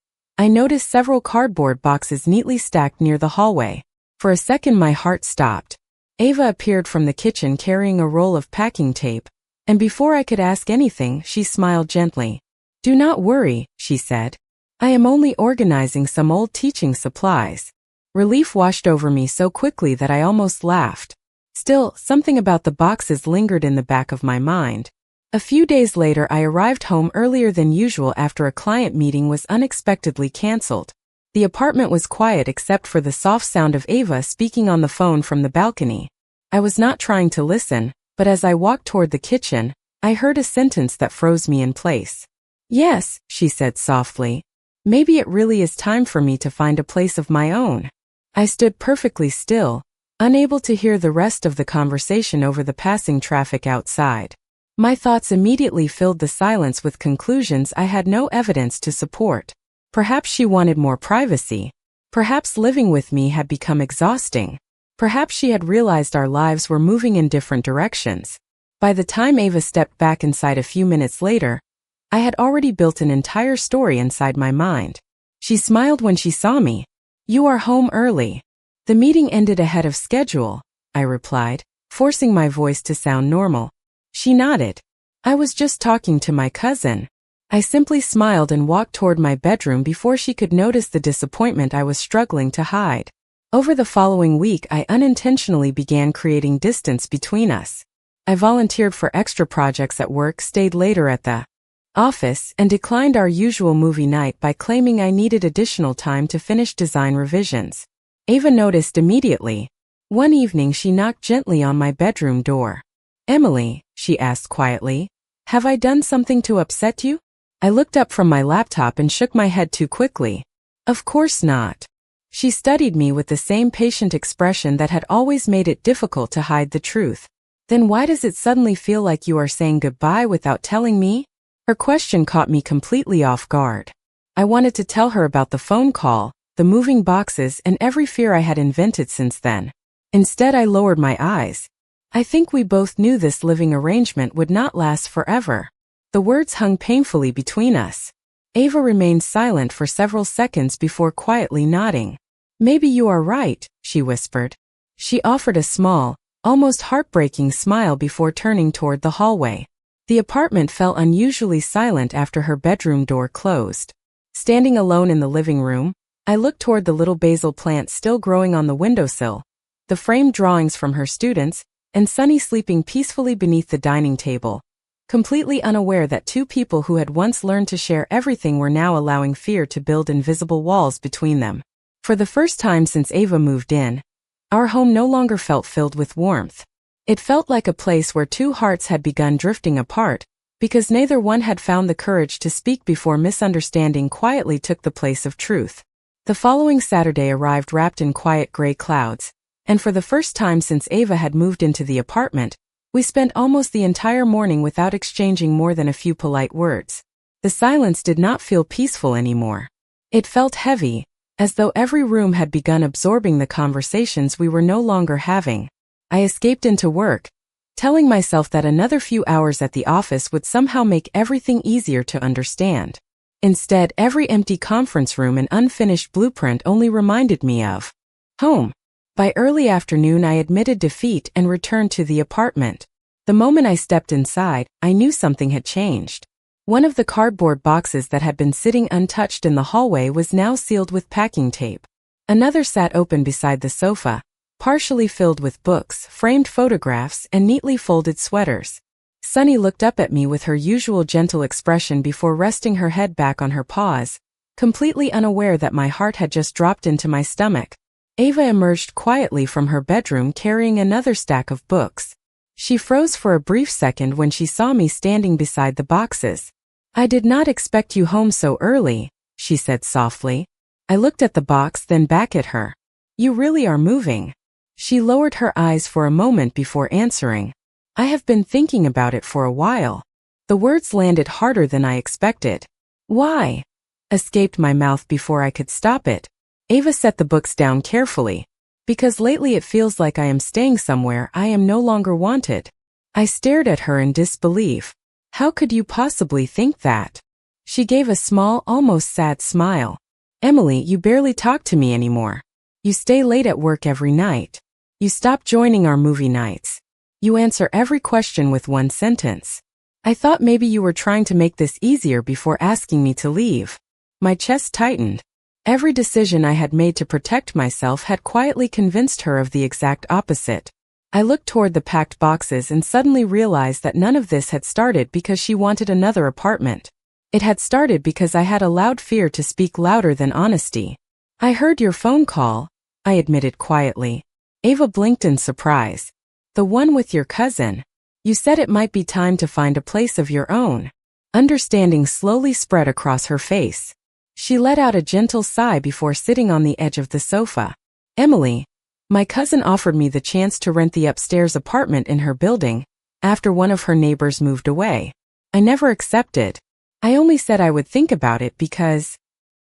I noticed several cardboard boxes neatly stacked near the hallway. For a second my heart stopped. Ava appeared from the kitchen carrying a roll of packing tape, and before I could ask anything, she smiled gently. "Do not worry," she said. "I am only organizing some old teaching supplies." Relief washed over me so quickly that I almost laughed. Still, something about the boxes lingered in the back of my mind. A few days later I arrived home earlier than usual after a client meeting was unexpectedly cancelled. The apartment was quiet except for the soft sound of Ava speaking on the phone from the balcony. I was not trying to listen, but as I walked toward the kitchen, I heard a sentence that froze me in place. "Yes," she said softly. "Maybe it really is time for me to find a place of my own." I stood perfectly still, unable to hear the rest of the conversation over the passing traffic outside. My thoughts immediately filled the silence with conclusions I had no evidence to support. Perhaps she wanted more privacy. Perhaps living with me had become exhausting. Perhaps she had realized our lives were moving in different directions. By the time Ava stepped back inside a few minutes later, I had already built an entire story inside my mind. She smiled when she saw me. "You are home early." "The meeting ended ahead of schedule," I replied, forcing my voice to sound normal. She nodded. "I was just talking to my cousin." I simply smiled and walked toward my bedroom before she could notice the disappointment I was struggling to hide. Over the following week, I unintentionally began creating distance between us. I volunteered for extra projects at work, stayed later at the office, and declined our usual movie night by claiming I needed additional time to finish design revisions. Ava noticed immediately. One evening she knocked gently on my bedroom door. "Emily," she asked quietly, "have I done something to upset you?" I looked up from my laptop and shook my head too quickly. "Of course not." She studied me with the same patient expression that had always made it difficult to hide the truth. "Then why does it suddenly feel like you are saying goodbye without telling me?" Her question caught me completely off guard. I wanted to tell her about the phone call, the moving boxes, and every fear I had invented since then. Instead, I lowered my eyes. "I think we both knew this living arrangement would not last forever." The words hung painfully between us. Ava remained silent for several seconds before quietly nodding. "Maybe you are right," she whispered. She offered a small, almost heartbreaking smile before turning toward the hallway. The apartment felt unusually silent after her bedroom door closed. Standing alone in the living room, I looked toward the little basil plant still growing on the windowsill, the framed drawings from her students, and Sunny sleeping peacefully beneath the dining table, completely unaware that two people who had once learned to share everything were now allowing fear to build invisible walls between them. For the first time since Ava moved in, our home no longer felt filled with warmth. It felt like a place where two hearts had begun drifting apart, because neither one had found the courage to speak before misunderstanding quietly took the place of truth. The following Saturday arrived wrapped in quiet gray clouds, and for the first time since Ava had moved into the apartment, we spent almost the entire morning without exchanging more than a few polite words. The silence did not feel peaceful anymore. It felt heavy, as though every room had begun absorbing the conversations we were no longer having. I escaped into work, telling myself that another few hours at the office would somehow make everything easier to understand. Instead, every empty conference room and unfinished blueprint only reminded me of home. By early afternoon, I admitted defeat and returned to the apartment. The moment I stepped inside, I knew something had changed. One of the cardboard boxes that had been sitting untouched in the hallway was now sealed with packing tape. Another sat open beside the sofa, partially filled with books, framed photographs, and neatly folded sweaters. Sunny looked up at me with her usual gentle expression before resting her head back on her paws, completely unaware that my heart had just dropped into my stomach. Ava emerged quietly from her bedroom carrying another stack of books. She froze for a brief second when she saw me standing beside the boxes. "I did not expect you home so early," she said softly. I looked at the box, then back at her. You really are moving. She lowered her eyes for a moment before answering. I have been thinking about it for a while. The words landed harder than I expected. Why? Escaped my mouth before I could stop it. Ava set the books down carefully. Because lately it feels like I am staying somewhere I am no longer wanted. I stared at her in disbelief. How could you possibly think that? She gave a small, almost sad smile. Emily, you barely talk to me anymore. You stay late at work every night. You stop joining our movie nights. You answer every question with one sentence. I thought maybe you were trying to make this easier before asking me to leave. My chest tightened. Every decision I had made to protect myself had quietly convinced her of the exact opposite. I looked toward the packed boxes and suddenly realized that none of this had started because she wanted another apartment. It had started because I had allowed fear to speak louder than honesty. I heard your phone call, I admitted quietly. Ava blinked in surprise. The one with your cousin. You said it might be time to find a place of your own. Understanding slowly spread across her face. She let out a gentle sigh before sitting on the edge of the sofa. Emily, my cousin offered me the chance to rent the upstairs apartment in her building, after one of her neighbors moved away. I never accepted. I only said I would think about it because...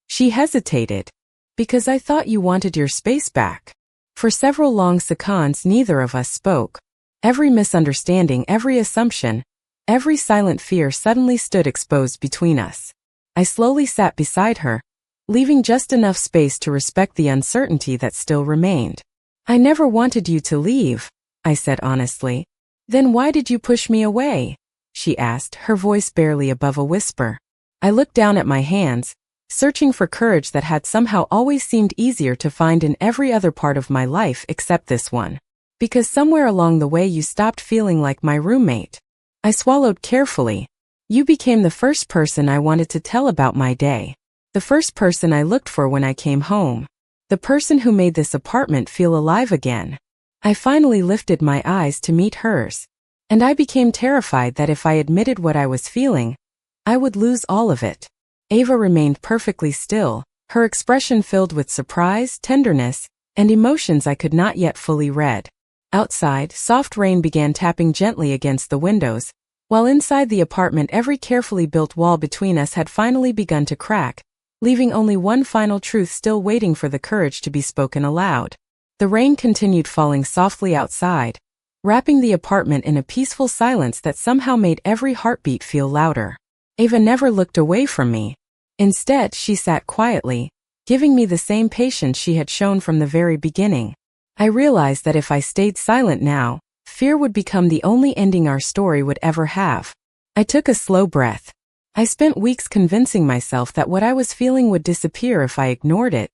She hesitated. Because I thought you wanted your space back. For several long seconds neither of us spoke. Every misunderstanding, every assumption, every silent fear suddenly stood exposed between us. I slowly sat beside her, leaving just enough space to respect the uncertainty that still remained. I never wanted you to leave, I said honestly. Then why did you push me away? She asked, her voice barely above a whisper. I looked down at my hands, searching for courage that had somehow always seemed easier to find in every other part of my life except this one. Because somewhere along the way you stopped feeling like my roommate. I swallowed carefully. You became the first person I wanted to tell about my day. The first person I looked for when I came home. The person who made this apartment feel alive again. I finally lifted my eyes to meet hers. And I became terrified that if I admitted what I was feeling, I would lose all of it. Ava remained perfectly still, her expression filled with surprise, tenderness, and emotions I could not yet fully read. Outside, soft rain began tapping gently against the windows, while inside the apartment every carefully built wall between us had finally begun to crack, leaving only one final truth still waiting for the courage to be spoken aloud. The rain continued falling softly outside, wrapping the apartment in a peaceful silence that somehow made every heartbeat feel louder. Ava never looked away from me. Instead, she sat quietly, giving me the same patience she had shown from the very beginning. I realized that if I stayed silent now, fear would become the only ending our story would ever have. I took a slow breath. I spent weeks convincing myself that what I was feeling would disappear if I ignored it.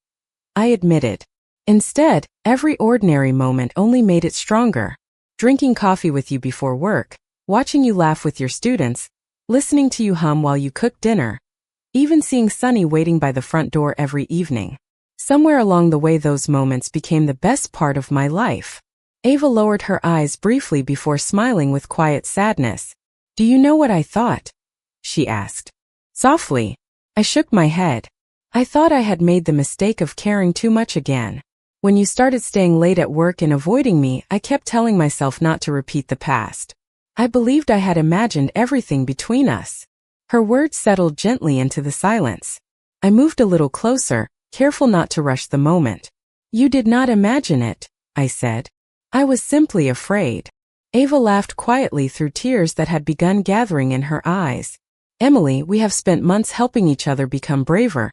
I admitted. Instead, every ordinary moment only made it stronger. Drinking coffee with you before work, watching you laugh with your students, listening to you hum while you cooked dinner, even seeing Sunny waiting by the front door every evening. Somewhere along the way those moments became the best part of my life. Ava lowered her eyes briefly before smiling with quiet sadness. Do you know what I thought? She asked. Softly. I shook my head. I thought I had made the mistake of caring too much again. When you started staying late at work and avoiding me, I kept telling myself not to repeat the past. I believed I had imagined everything between us. Her words settled gently into the silence. I moved a little closer, careful not to rush the moment. You did not imagine it, I said. I was simply afraid. Ava laughed quietly through tears that had begun gathering in her eyes. Emily, we have spent months helping each other become braver.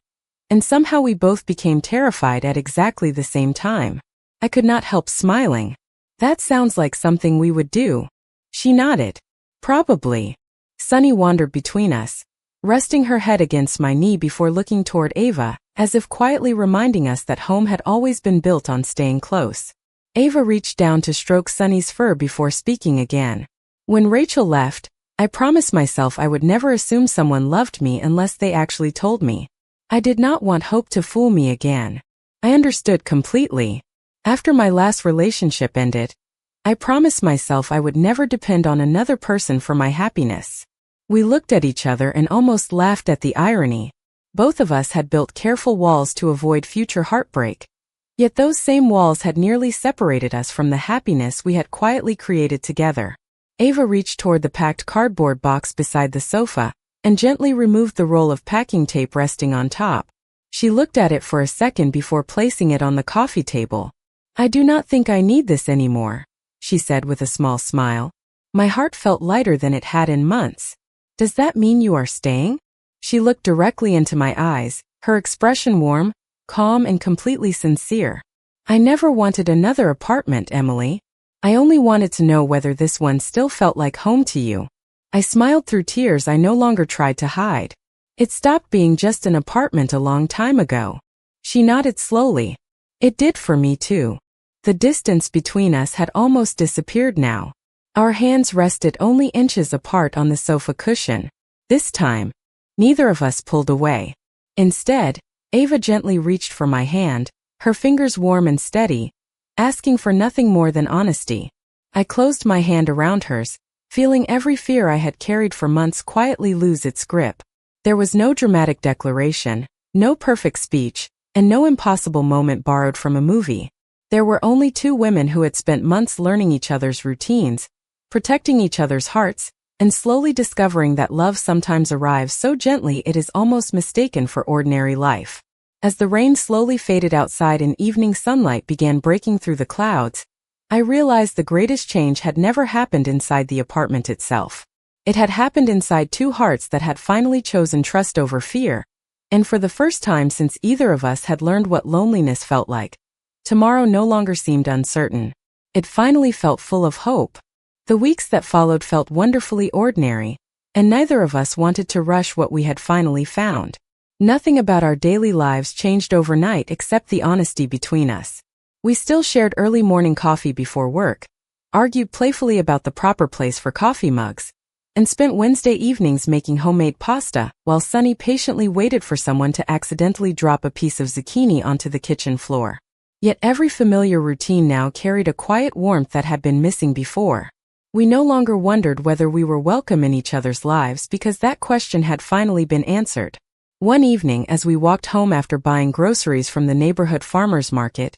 And somehow we both became terrified at exactly the same time. I could not help smiling. That sounds like something we would do. She nodded. Probably. Sunny wandered between us, resting her head against my knee before looking toward Ava, as if quietly reminding us that home had always been built on staying close. Ava reached down to stroke Sunny's fur before speaking again. When Rachel left, I promised myself I would never assume someone loved me unless they actually told me. I did not want hope to fool me again. I understood completely. After my last relationship ended, I promised myself I would never depend on another person for my happiness. We looked at each other and almost laughed at the irony. Both of us had built careful walls to avoid future heartbreak. Yet those same walls had nearly separated us from the happiness we had quietly created together. Ava reached toward the packed cardboard box beside the sofa and gently removed the roll of packing tape resting on top. She looked at it for a second before placing it on the coffee table. "I do not think I need this anymore," she said with a small smile. My heart felt lighter than it had in months. "Does that mean you are staying?" She looked directly into my eyes, her expression warm, calm, and completely sincere. "I never wanted another apartment, Emily. I only wanted to know whether this one still felt like home to you." I smiled through tears I no longer tried to hide. "It stopped being just an apartment a long time ago." She nodded slowly. "It did for me too." The distance between us had almost disappeared now. Our hands rested only inches apart on the sofa cushion. This time, neither of us pulled away. Instead, Ava gently reached for my hand, her fingers warm and steady, asking for nothing more than honesty. I closed my hand around hers, feeling every fear I had carried for months quietly lose its grip. There was no dramatic declaration, no perfect speech, and no impossible moment borrowed from a movie. There were only two women who had spent months learning each other's routines, protecting each other's hearts, and slowly discovering that love sometimes arrives so gently it is almost mistaken for ordinary life. As the rain slowly faded outside and evening sunlight began breaking through the clouds, I realized the greatest change had never happened inside the apartment itself. It had happened inside two hearts that had finally chosen trust over fear, and for the first time since either of us had learned what loneliness felt like, tomorrow no longer seemed uncertain. It finally felt full of hope. The weeks that followed felt wonderfully ordinary, and neither of us wanted to rush what we had finally found. Nothing about our daily lives changed overnight except the honesty between us. We still shared early morning coffee before work, argued playfully about the proper place for coffee mugs, and spent Wednesday evenings making homemade pasta while Sunny patiently waited for someone to accidentally drop a piece of zucchini onto the kitchen floor. Yet every familiar routine now carried a quiet warmth that had been missing before. We no longer wondered whether we were welcome in each other's lives because that question had finally been answered. One evening, as we walked home after buying groceries from the neighborhood farmer's market,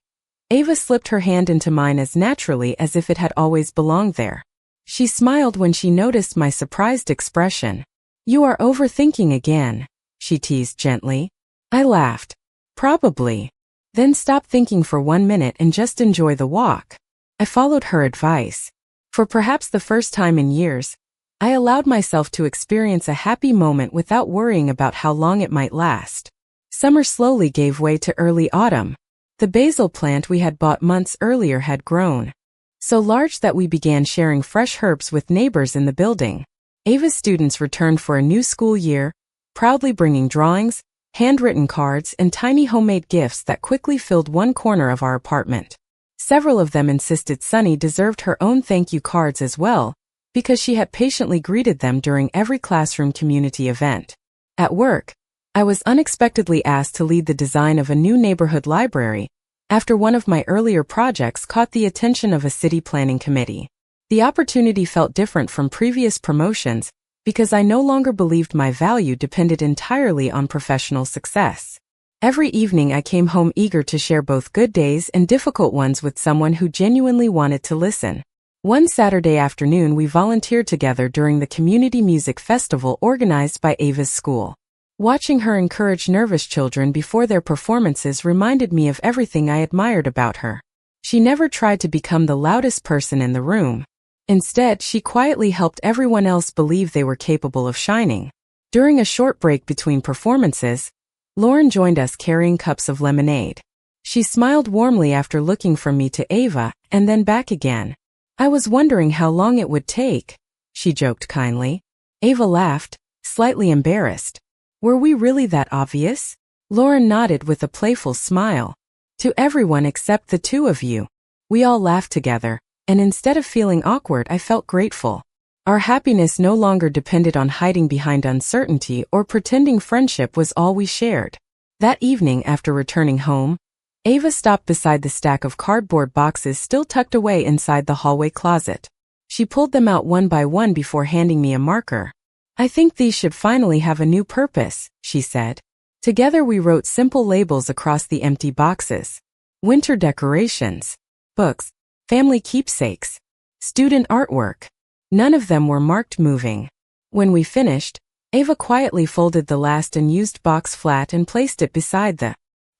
Ava slipped her hand into mine as naturally as if it had always belonged there. She smiled when she noticed my surprised expression. "You are overthinking again," she teased gently. I laughed. "Probably. Then stop thinking for 1 minute and just enjoy the walk." I followed her advice. For perhaps the first time in years, I allowed myself to experience a happy moment without worrying about how long it might last. Summer slowly gave way to early autumn. The basil plant we had bought months earlier had grown, so large that we began sharing fresh herbs with neighbors in the building. Ava's students returned for a new school year, proudly bringing drawings, handwritten cards, and tiny homemade gifts that quickly filled one corner of our apartment. Several of them insisted Sunny deserved her own thank you cards as well, because she had patiently greeted them during every classroom community event. At work, I was unexpectedly asked to lead the design of a new neighborhood library, after one of my earlier projects caught the attention of a city planning committee. The opportunity felt different from previous promotions because I no longer believed my value depended entirely on professional success. Every evening I came home eager to share both good days and difficult ones with someone who genuinely wanted to listen. One Saturday afternoon we volunteered together during the community music festival organized by Ava's school. Watching her encourage nervous children before their performances reminded me of everything I admired about her. She never tried to become the loudest person in the room. Instead, she quietly helped everyone else believe they were capable of shining. During a short break between performances, Lauren joined us carrying cups of lemonade. She smiled warmly after looking from me to Ava, and then back again. "I was wondering how long it would take," she joked kindly. Ava laughed, slightly embarrassed. "Were we really that obvious?" Lauren nodded with a playful smile. "To everyone except the two of you." We all laughed together, and instead of feeling awkward, I felt grateful. Our happiness no longer depended on hiding behind uncertainty or pretending friendship was all we shared. That evening, after returning home, Ava stopped beside the stack of cardboard boxes still tucked away inside the hallway closet. She pulled them out one by one before handing me a marker. "I think these should finally have a new purpose," she said. Together we wrote simple labels across the empty boxes. Winter decorations, books, family keepsakes, student artwork. None of them were marked moving. When we finished, Ava quietly folded the last unused box flat and placed it beside the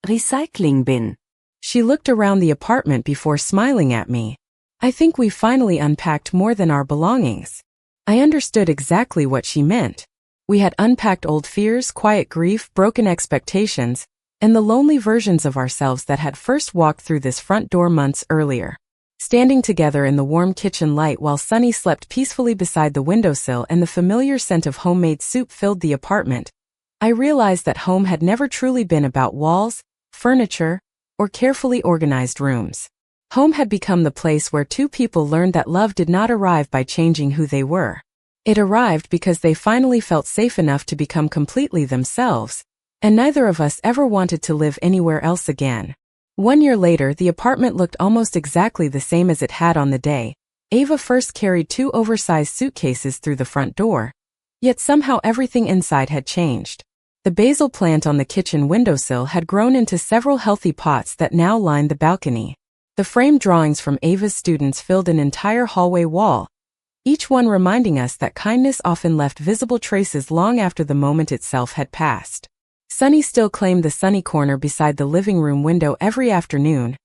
recycling bin. She looked around the apartment before smiling at me. I think we finally unpacked more than our belongings. I understood exactly what she meant. We had unpacked old fears, quiet grief, broken expectations, and the lonely versions of ourselves that had first walked through this front door months earlier. Standing together in the warm kitchen light while Sunny slept peacefully beside the windowsill and the familiar scent of homemade soup filled the apartment, I realized that home had never truly been about walls, furniture, or carefully organized rooms. Home had become the place where two people learned that love did not arrive by changing who they were. It arrived because they finally felt safe enough to become completely themselves, and neither of us ever wanted to live anywhere else again. 1 year later, the apartment looked almost exactly the same as it had on the day Ava first carried 2 oversized suitcases through the front door. Yet somehow everything inside had changed. The basil plant on the kitchen windowsill had grown into several healthy pots that now lined the balcony. The framed drawings from Ava's students filled an entire hallway wall, each one reminding us that kindness often left visible traces long after the moment itself had passed. Sunny still claimed the sunny corner beside the living room window every afternoon,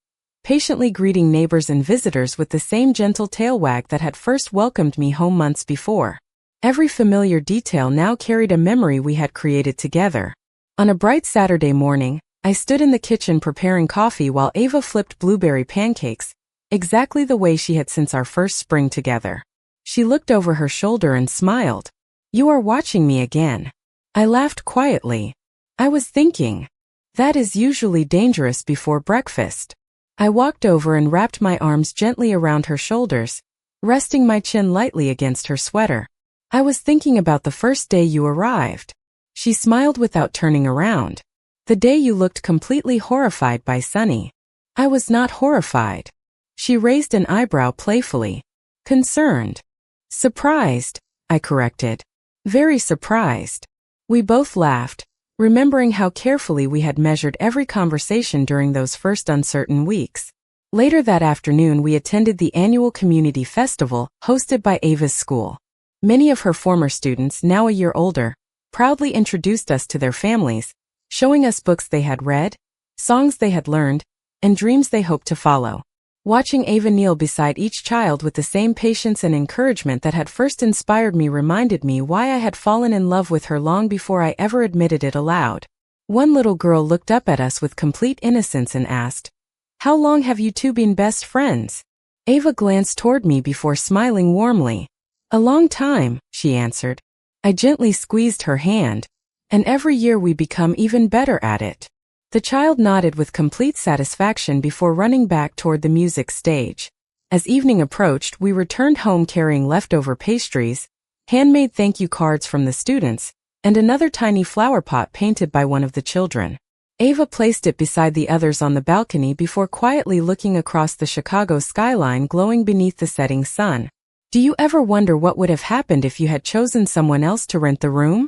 patiently greeting neighbors and visitors with the same gentle tail wag that had first welcomed me home months before. Every familiar detail now carried a memory we had created together. On a bright Saturday morning, I stood in the kitchen preparing coffee while Ava flipped blueberry pancakes, exactly the way she had since our first spring together. She looked over her shoulder and smiled. "You are watching me again." I laughed quietly. I was thinking, that is usually dangerous before breakfast. I walked over and wrapped my arms gently around her shoulders, resting my chin lightly against her sweater. "I was thinking about the first day you arrived." She smiled without turning around. "The day you looked completely horrified by Sunny." I was not horrified. She raised an eyebrow playfully. "Concerned." "Surprised," I corrected. "Very surprised." We both laughed, remembering how carefully we had measured every conversation during those first uncertain weeks. Later that afternoon, we attended the annual community festival hosted by Ava's school. Many of her former students, now a year older, proudly introduced us to their families, showing us books they had read, songs they had learned, and dreams they hoped to follow. Watching Ava kneel beside each child with the same patience and encouragement that had first inspired me reminded me why I had fallen in love with her long before I ever admitted it aloud. One little girl looked up at us with complete innocence and asked, "How long have you two been best friends?" Ava glanced toward me before smiling warmly. "A long time," she answered. I gently squeezed her hand. "And every year we become even better at it." The child nodded with complete satisfaction before running back toward the music stage. As evening approached, we returned home carrying leftover pastries, handmade thank you cards from the students, and another tiny flower pot painted by one of the children. Ava placed it beside the others on the balcony before quietly looking across the Chicago skyline glowing beneath the setting sun. "Do you ever wonder what would have happened if you had chosen someone else to rent the room?"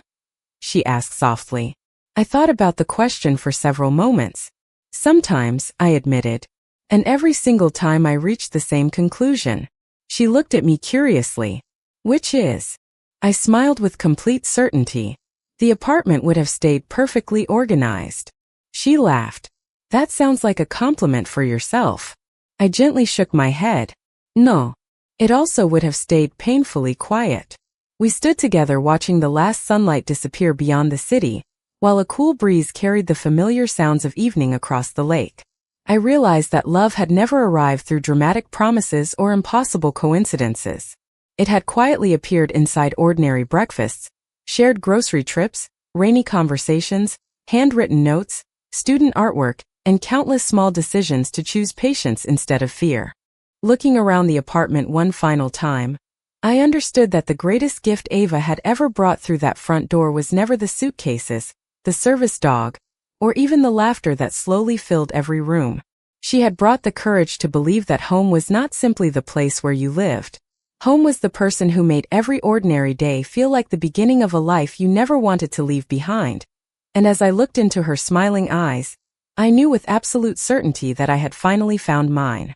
she asked softly. I thought about the question for several moments. "Sometimes," I admitted. And every single time I reached the same conclusion. She looked at me curiously. "Which is?" I smiled with complete certainty. "The apartment would have stayed perfectly organized." She laughed. "That sounds like a compliment for yourself." I gently shook my head. "No. It also would have stayed painfully quiet." We stood together watching the last sunlight disappear beyond the city, while a cool breeze carried the familiar sounds of evening across the lake. I realized that love had never arrived through dramatic promises or impossible coincidences. It had quietly appeared inside ordinary breakfasts, shared grocery trips, rainy conversations, handwritten notes, student artwork, and countless small decisions to choose patience instead of fear. Looking around the apartment one final time, I understood that the greatest gift Ava had ever brought through that front door was never the suitcases, the service dog, or even the laughter that slowly filled every room. She had brought the courage to believe that home was not simply the place where you lived. Home was the person who made every ordinary day feel like the beginning of a life you never wanted to leave behind. And as I looked into her smiling eyes, I knew with absolute certainty that I had finally found mine.